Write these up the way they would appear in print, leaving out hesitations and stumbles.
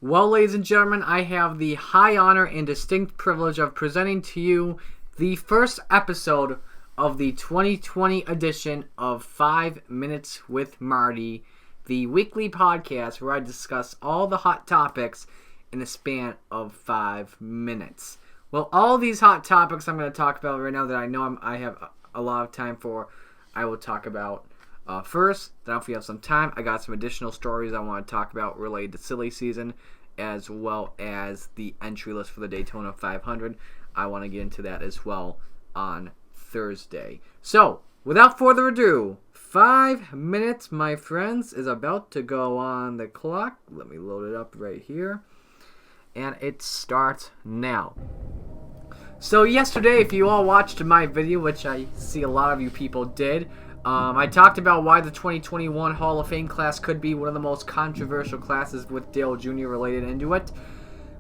Well, ladies and gentlemen, I have the high honor and distinct privilege of presenting to you the first episode of the 2020 edition of 5 Minutes with Marty, the weekly podcast where I discuss all the hot topics in a span of 5 minutes. Well, all these hot topics I'm going to talk about right now that I know I have a lot of time for, I will talk about first. Then if we have some time, I got some additional stories I want to talk about related to silly season, as well as the entry list for the Daytona 500. I want to get into that as well on Thursday. So, without further ado, 5 minutes, my friends, is about to go on the clock. Let me load it up right here. And it starts now. So yesterday, if you all watched my video, which I see a lot of you people did, I talked about why the 2021 Hall of Fame class could be one of the most controversial classes with Dale Jr. related into it.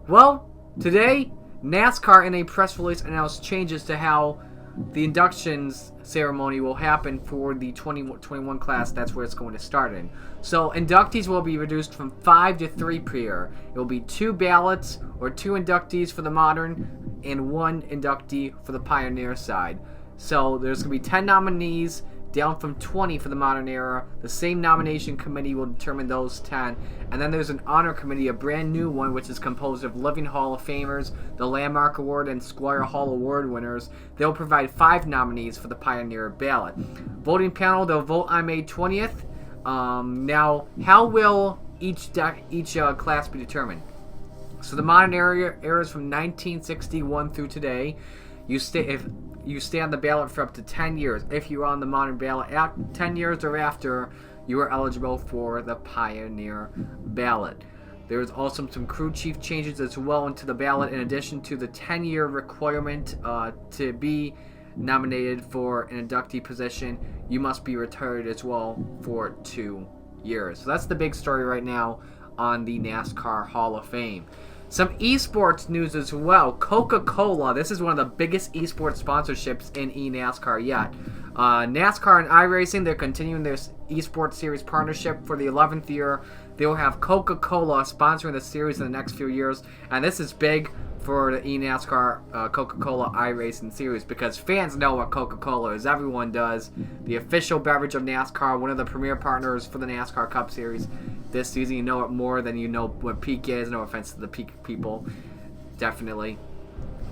Well, today, NASCAR in a press release announced changes to how the inductions ceremony will happen for the 2021 class. That's where it's going to start in. So inductees will be reduced from 5 to 3 per year. It will be 2 ballots or 2 inductees for the modern and 1 inductee for the pioneer side. So there's going to be 10 nominees, down from 20 for the modern era. The same nomination committee will determine those 10. And then there's an honor committee, a brand new one, which is composed of Living Hall of Famers, the Landmark Award, and Squire Hall Award winners. They'll provide 5 nominees for the Pioneer ballot. Voting panel, they'll vote on May 20th. Now, how will each class be determined? So the modern era is from 1961 through today. You stay on the ballot for up to 10 years. If you're on the modern ballot at 10 years or after, you are eligible for the Pioneer ballot. There's also some crew chief changes as well into the ballot. In addition to the 10-year requirement to be nominated for an inductee position, you must be retired as well for 2 years. So that's the big story right now on the NASCAR Hall of Fame. Some esports news as well. Coca-Cola, this is one of the biggest esports sponsorships in eNASCAR yet. NASCAR and iRacing, they're continuing their esports series partnership for the 11th year. They will have Coca-Cola sponsoring the series in the next few years. And this is big for the eNASCAR Coca-Cola iRacing series because fans know what Coca-Cola is. Everyone does. The official beverage of NASCAR, one of the premier partners for the NASCAR Cup Series. This season, you know it more than you know what peak is. No offense to the peak people. Definitely.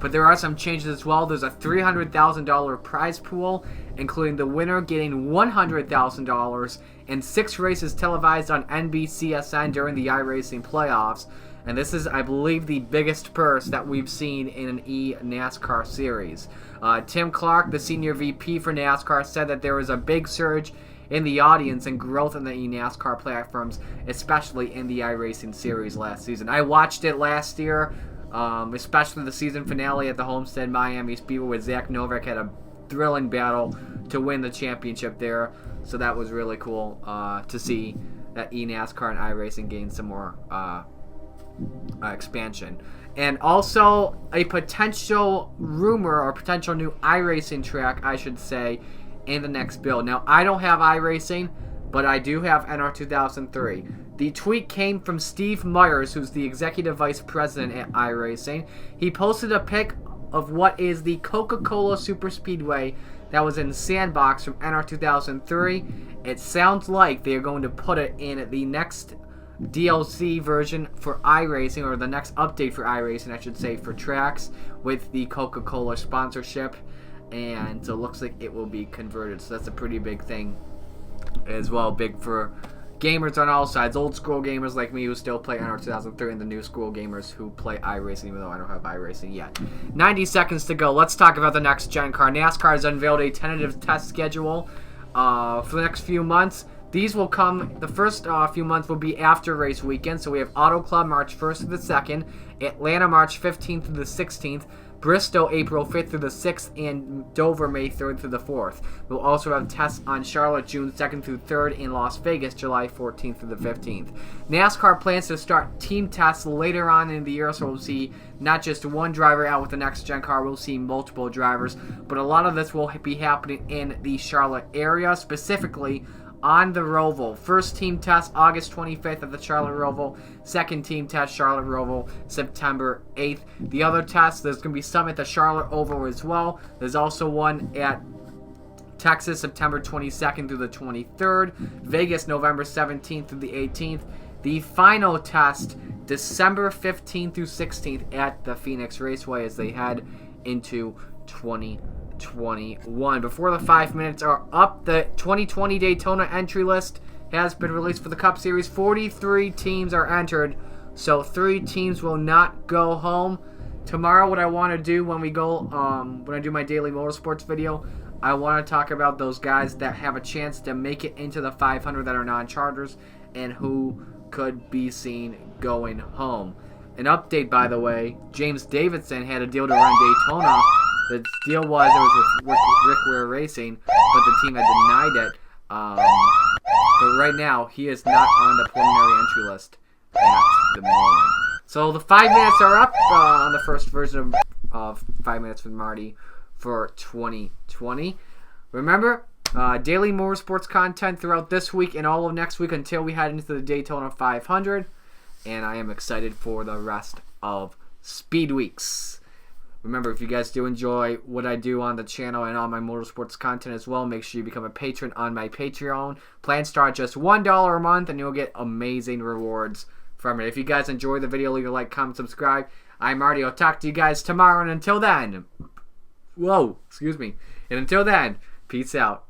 But there are some changes as well. There's a $300,000 prize pool, including the winner getting $100,000 and 6 races televised on NBCSN during the iRacing playoffs. And this is, I believe, the biggest purse that we've seen in an eNASCAR series. Tim Clark, the senior VP for NASCAR, said that there was a big surge in the audience and growth in the eNASCAR platforms, especially in the iRacing series last season. I watched it last year, especially the season finale at the Homestead Miami Speedway with Zach Novak had a thrilling battle to win the championship there. So that was really cool to see that eNASCAR and iRacing gained some more expansion. And also a potential rumor or potential new iRacing track, I should say, in the next build. Now, I don't have iRacing, but I do have NR 2003. The tweet came from Steve Myers, who's the executive vice president at iRacing. He posted a pic of what is the Coca-Cola Super Speedway that was in Sandbox from NR 2003. It sounds like they're going to put it in the next DLC version for iRacing, or the next update for iRacing, I should say, for tracks with the Coca-Cola sponsorship. And so it looks like it will be converted. So that's a pretty big thing as well. Big for gamers on all sides. Old school gamers like me who still play NR 2003 and the new school gamers who play iRacing, even though I don't have iRacing yet. 90 seconds to go. Let's talk about the next gen car. NASCAR has unveiled a tentative test schedule for the next few months. These will come, the first few months will be after race weekend. So we have Auto Club March 1st through the 2nd, Atlanta March 15th through the 16th, Bristol April 5th through the 6th, and Dover May 3rd through the 4th. We'll also have tests on Charlotte June 2nd through 3rd and Las Vegas July 14th through the 15th. NASCAR plans to start team tests later on in the year, so we'll see not just one driver out with the next gen car, we'll see multiple drivers, but a lot of this will be happening in the Charlotte area, specifically on the Roval. First team test August 25th at the Charlotte Roval. Second team test Charlotte Roval September 8th. The other tests, there's going to be some at the Charlotte Oval as well. There's also one at Texas September 22nd through the 23rd. Vegas November 17th through the 18th. The final test December 15th through 16th at the Phoenix Raceway as they head into 2021. Before the 5 minutes are up, the 2020 Daytona entry list has been released for the Cup Series. 43 teams are entered, so 3 teams will not go home. Tomorrow, what I want to do when we go, when I do my daily motorsports video, I want to talk about those guys that have a chance to make it into the 500 that are non-charters and who could be seen going home. An update, by the way, James Davidson had a deal to run Daytona. The deal was it was with Rick Ware Racing, but the team had denied it. But right now, he is not on the preliminary entry list at the moment. So the 5 minutes are up on the first version of 5 Minutes with Marty for 2020. Remember, daily motorsports content throughout this week and all of next week until we head into the Daytona 500. And I am excited for the rest of Speedweeks. Remember, if you guys do enjoy what I do on the channel and all my motorsports content as well, make sure you become a patron on my Patreon. Plans start just $1 a month, and you'll get amazing rewards from it. If you guys enjoy the video, leave a like, comment, subscribe. I'm Marty. I'll talk to you guys tomorrow, and until then, and until then, peace out.